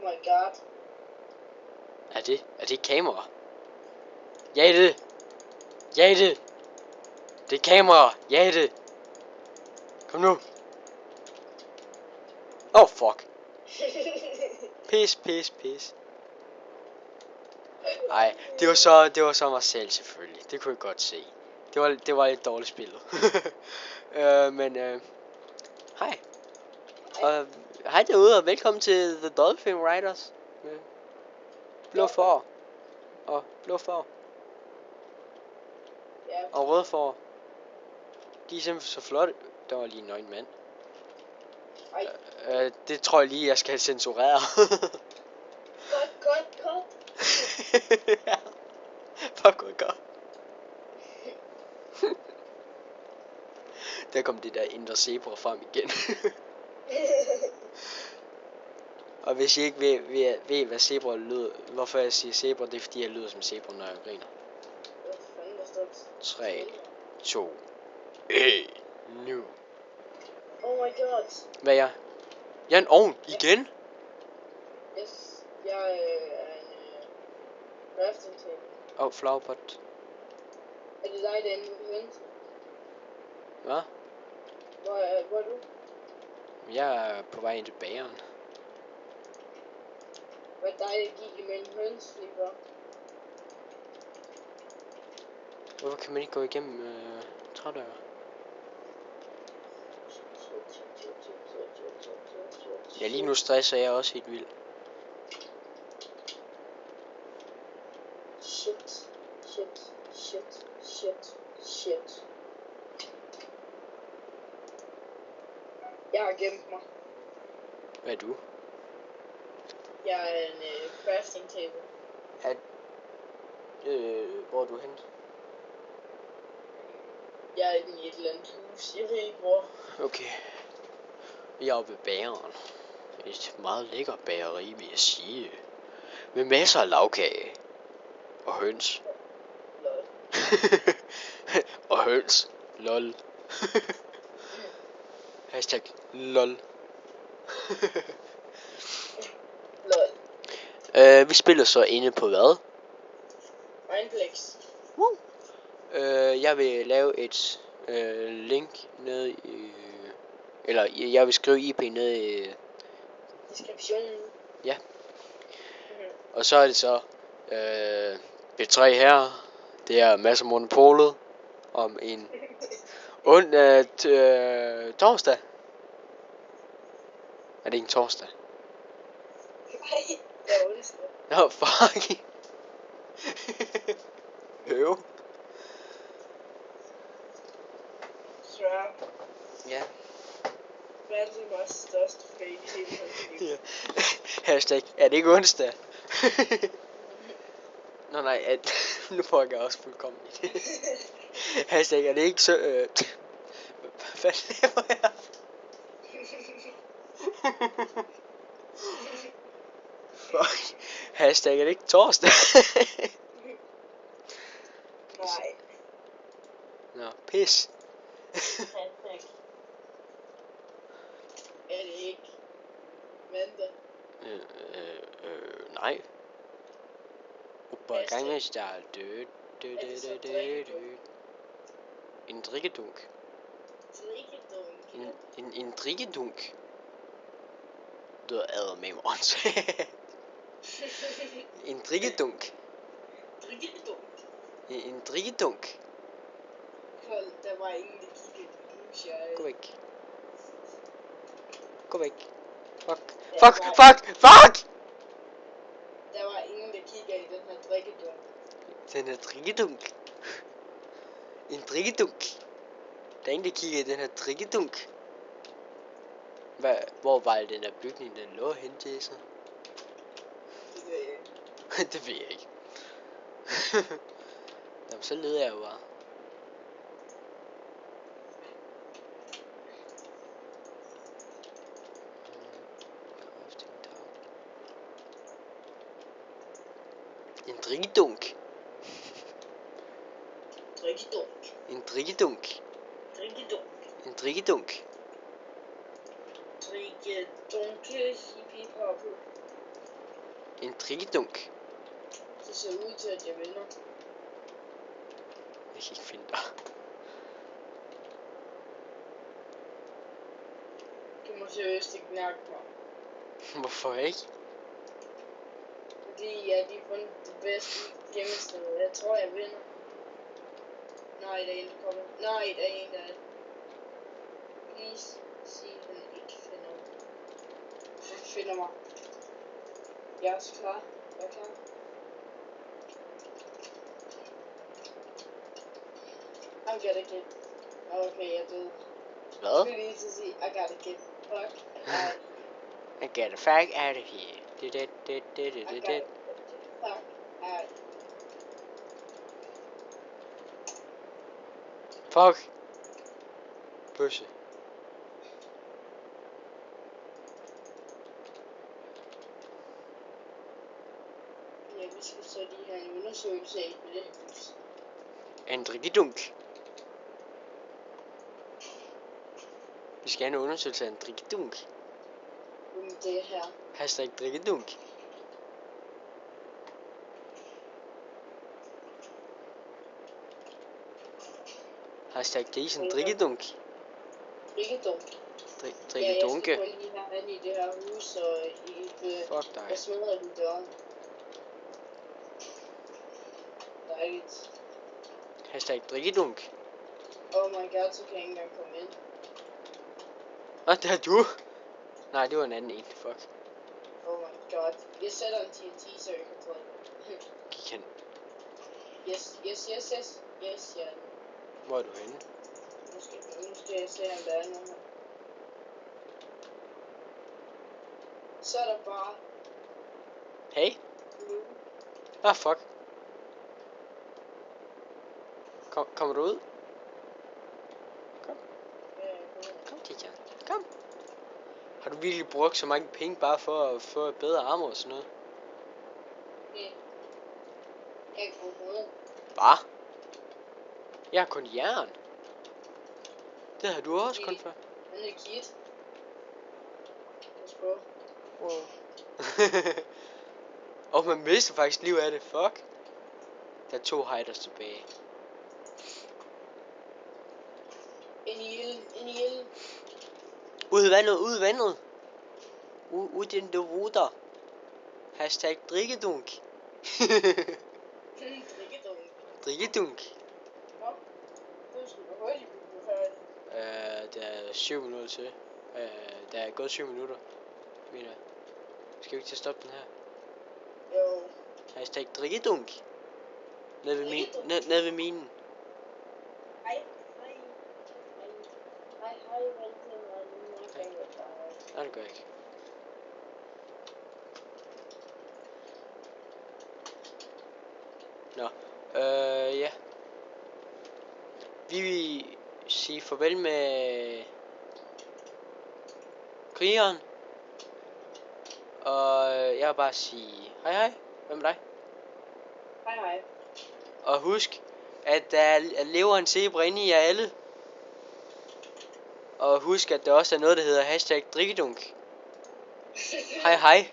my god. Er det et kamera? Ja det! Ja det! Det er kamera! Ja det! Kom nu! Oh fuck! Pis. Ej, det var så mig selv selvfølgelig. Det kunne jeg godt se. Det var lidt dårligt spillet. Men hej. Hej derude og velkommen til The Dolphin Riders. Blå får. Og blå får. Ja. Og røde får. De er simpelthen så flotte. Der var lige en nøgen mand. Det tror jeg lige jeg skal censurere. Godt. Ja. Fuck, godt. Der kom det der indre zebra frem igen. Og hvis I ikke ved hvad zebra lyder, hvorfor jeg siger zebra, det er fordi jeg lyder som zebra når jeg griner. 3, 2, 1, nu. Oh my god. Hvad er jeg? Jeg er en ovn igen? Yes, jeg er en crafting table. Flowerpot. Er det dig derinde ved hønsen? Hvad? Hvor er du? Jeg er på vej ind til bageren. Hvad er dig der gik imellem høns lige før? Hvorfor kan man ikke gå igennem trædøre? Ja, lige nu stresser jeg også helt vildt. Shit. Jeg har gemt mig. Hvad er du? Jeg er en crafting table. Hvor er du henne? Jeg er inde i et eller andet hus. Jeg ved ikke hvor. Okay. Jeg er oppe ved bageren. Et meget lækker bageri, vil jeg sige. Med masser af lavkage. Og høns. Lol. Og høns. Lol. Hashtag lol. Lol. Vi spiller så inde på hvad? Mineplex. Jeg vil lave et link ned i... Eller jeg vil skrive IP ned i... Deskriptionen. Ja. Og så er det så B3 her. Det er masser af monopolet om en torsdag. Er det ikke en torsdag? Nej, det er onsdag. Nå, fuck. Øv. Swear. Ja. Verdens største fake i hele livet. Ja. Hashtag, er det ikke onsdag? Nå nej, nu får jeg også fuldkommen. Hashtag, er det ikke så... Hvad laver jeg? Fuck. Hashtag, er det ikke torsdag? Nej. Nå, pis. Hashtag. Er det ikke mandag? Nej. Uppa Gangnam død. En drikkedunk. En drikkedunk. Du er eddermame åndssvagt. En drikkedunk. En drikkedunk. Hold, der var ingen, der kiggede på hus, jeg... Gå væk. Fuck. Der var ingen, der kiggede i den her drikkedunk. Den her drikkedunk. En drikkedunk. Der er ingen, der kigger i den her drikkedunk. Hvor var det den her bygning, den lå hen til så? Det ved jeg ikke. Det ved jeg ikke. Jamen, så leder jeg jo bare. En drikkedunk. En drikkedunk. En drikkedunk. Drikkedunke, hippie poppe. En drikkedunk. Det ser ud til, at jeg vinder. Jeg kan ikke finde dig. Du må seriøst ikke nakke mig. Hvorfor ikke? Fordi jeg har lige fundet det bedste gemmested. Jeg tror, jeg vinder. Nej, der er en, der kommer. Nej, der er en, der... Please, sig, den ikke finder mig. Han finder mig. Jeg er også klar. Jeg er klar. I'm gonna get... Okay, jeg døde. Hvad? Jeg skulle lige til at sige, I gotta get fuck out. I get the fuck out of here. I gotta get the fuck out. Fuck. Bøsse. Ja, vi skal så lige have en undersøgelse af med det hus. En drikkedunk. Vi skal have en undersøgelse af en drikkedunk. Det her. Hashtag drikkedunk. Hashtag grisen drikkedunk. Drikkedunk. Drikkedunke. Ja, jeg skal lige have i det her hus, og Fuck dig. jeg smadrer lige døren. Dejligt. Hashtag drikkedunk. Oh my god, så kan jeg ikke engang komme ind. Og det er du. Nej, det var en anden en. Fuck. Oh my god. Jeg sætter en TNT, så jeg kan træde. Gik hen. Yes, ja. Hvor er du henne? Nu skal jeg se, om der er nogen her. Så er der bare... Hey. Nu. Ah, fuck. Kommer du ud? Kom, Tijan. Kom. Har du virkelig brugt så mange penge bare for at få bedre armor og sådan noget? Jeg kan få hovedet. Hvad? Jeg har kun jern. Det har du også kun for. Den er kit. Pas på. Wow. Og man mister faktisk liv af det. Fuck. Der er 2 hiders tilbage. Ind i ilden. Ud i vandet, ud i vandet. Ud i den ruter. Hashtag drikkedunk. Drikkedunk. Drikkedunk. Nå, du skal gå hurtigt blive færdig. Der er 7 minutter til. Der er gået 7 minutter. Mener jeg. Skal vi ikke til at stoppe den her? Jo. Hashtag drikkedunk. Ned ved minen. Hej, vent til mig. Nu kan jeg dig. Nej, det gør jeg ikke. Nå, ja. Vi vil sige farvel med krigeren. Og jeg vil bare sige hej. Hvad med dig? Hej. Og husk, at der lever en zebra inde i jer alle. Og husk, at der også er noget, der hedder hashtag drikkedunk. Hej.